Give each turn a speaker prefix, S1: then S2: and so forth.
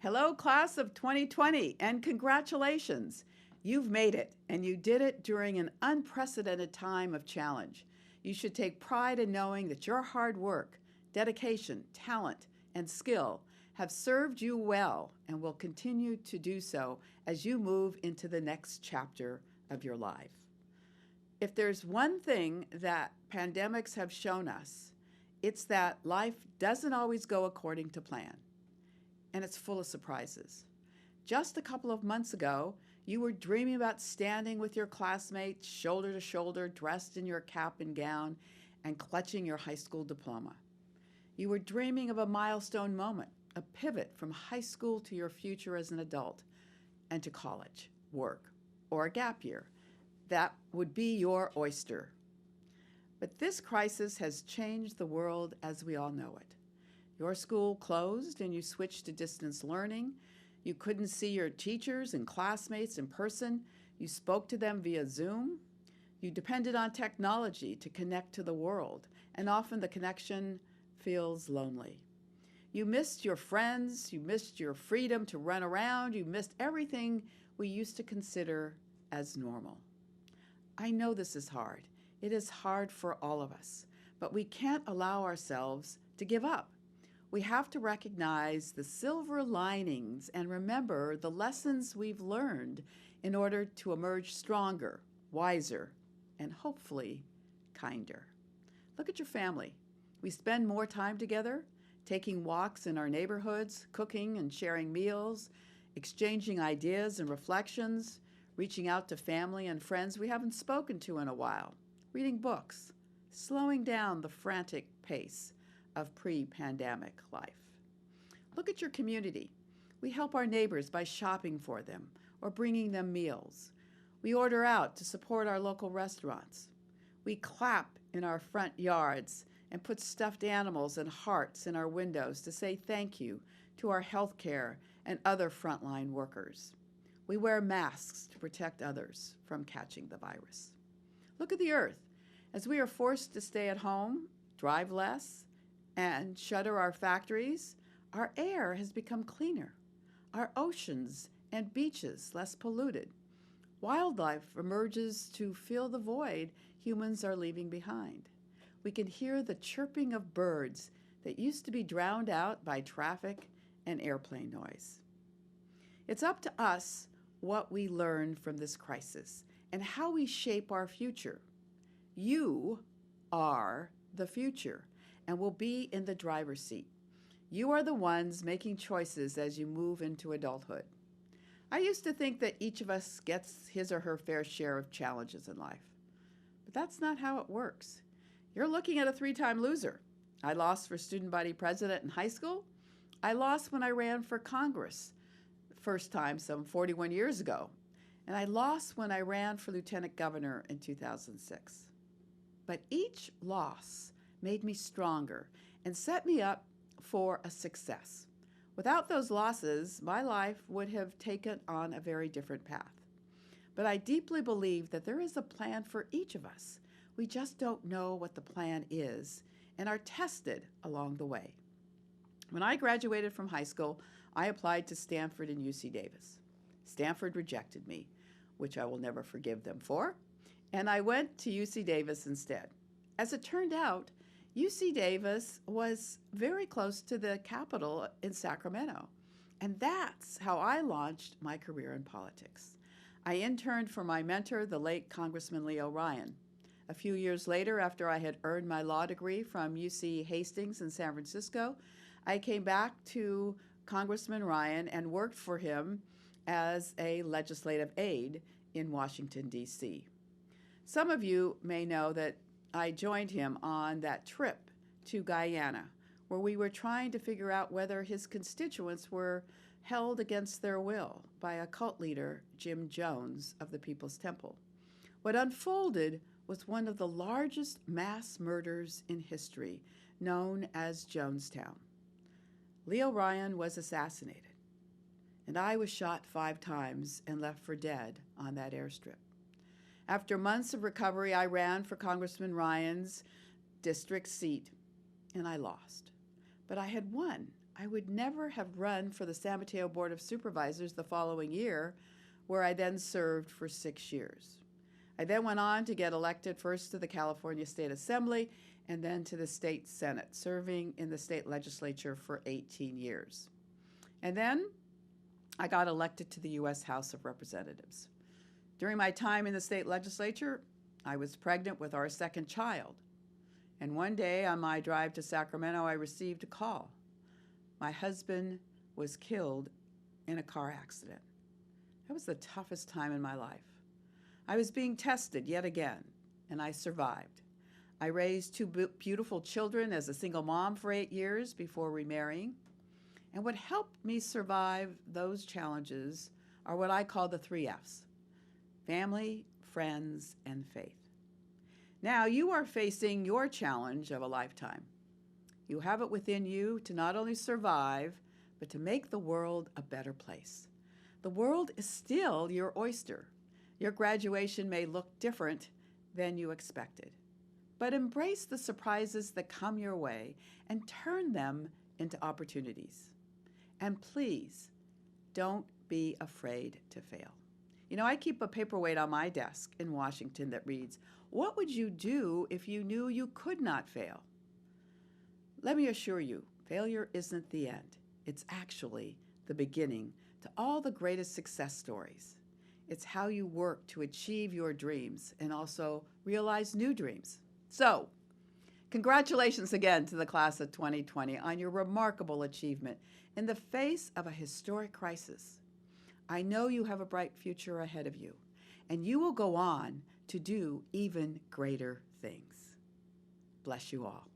S1: Hello, class of 2020, and congratulations! You've made it, and you did it during an unprecedented time of challenge. You should take pride in knowing that your hard work, dedication, talent, and skill have served you well and will continue to do so as you move into the next chapter of your life. If there's one thing that pandemics have shown us, it's that life doesn't always go according to plan, and it's full of surprises. Just a couple of months ago, you were dreaming about standing with your classmates shoulder to shoulder, dressed in your cap and gown, and clutching your high school diploma. You were dreaming of a milestone moment, a pivot from high school to your future as an adult and to college, work, or a gap year. That would be your oyster. But this crisis has changed the world as we all know it. Your school closed and you switched to distance learning. You couldn't see your teachers and classmates in person. You spoke to them via Zoom. You depended on technology to connect to the world, and often the connection feels lonely. You missed your friends. You missed your freedom to run around. You missed everything we used to consider as normal. I know this is hard. It is hard for all of us, but we can't allow ourselves to give up. We have to recognize the silver linings and remember the lessons we've learned in order to emerge stronger, wiser, and hopefully kinder. Look at your family. We spend more time together, taking walks in our neighborhoods, cooking and sharing meals, exchanging ideas and reflections, reaching out to family and friends we haven't spoken to in a while, reading books, slowing down the frantic pace of pre-pandemic life. Look at your community. We help our neighbors by shopping for them or bringing them meals. We order out to support our local restaurants. We clap in our front yards and put stuffed animals and hearts in our windows to say thank you to our healthcare and other frontline workers. We wear masks to protect others from catching the virus. Look at the earth. As we are forced to stay at home, drive less, and shutter our factories, our air has become cleaner, our oceans and beaches less polluted. Wildlife emerges to fill the void humans are leaving behind. We can hear the chirping of birds that used to be drowned out by traffic and airplane noise. It's up to us what we learn from this crisis and how we shape our future. You are the future and will be in the driver's seat. You are the ones making choices as you move into adulthood. I used to think that each of us gets his or her fair share of challenges in life, but that's not how it works. You're looking at a 3-time loser. I lost for student body president in high school. I lost when I ran for Congress, first time some 41 years ago, and I lost when I ran for lieutenant governor in 2006. But each loss made me stronger and set me up for a success. Without those losses, my life would have taken on a very different path. But I deeply believe that there is a plan for each of us. We just don't know what the plan is and are tested along the way. When I graduated from high school, I applied to Stanford and UC Davis. Stanford rejected me, which I will never forgive them for, and I went to UC Davis instead. As it turned out, UC Davis was very close to the Capitol in Sacramento, and that's how I launched my career in politics. I interned for my mentor, the late Congressman Leo Ryan. A few years later, after I had earned my law degree from UC Hastings in San Francisco, I came back to Congressman Ryan and worked for him as a legislative aide in Washington, D.C. Some of you may know that I joined him on that trip to Guyana, where we were trying to figure out whether his constituents were held against their will by a cult leader, Jim Jones of the People's Temple. What unfolded was one of the largest mass murders in history, known as Jonestown. Leo Ryan was assassinated, and I was shot 5 times and left for dead on that airstrip. After months of recovery, I ran for Congressman Ryan's district seat, and I lost. But I had won I would never have run for the San Mateo Board of Supervisors the following year, where I then served for 6 years. I then went on to get elected first to the California State Assembly and then to the State Senate, serving in the state legislature for 18 years. And then I got elected to the U.S. House of Representatives. During my time in the state legislature, I was pregnant with our second child. And one day on my drive to Sacramento, I received a call. My husband was killed in a car accident. That was the toughest time in my life. I was being tested yet again, and I survived. I raised two beautiful children as a single mom for 8 years before remarrying. And what helped me survive those challenges are what I call the 3 F's: family, friends, and faith. Now you are facing your challenge of a lifetime. You have it within you to not only survive, but to make the world a better place. The world is still your oyster. Your graduation may look different than you expected, but embrace the surprises that come your way and turn them into opportunities. And please, don't be afraid to fail. You know, I keep a paperweight on my desk in Washington that reads, "What would you do if you knew you could not fail?" Let me assure you, failure isn't the end. It's actually the beginning to all the greatest success stories. It's how you work to achieve your dreams and also realize new dreams. So, congratulations again to the class of 2020 on your remarkable achievement in the face of a historic crisis. I know you have a bright future ahead of you, and you will go on to do even greater things. Bless you all.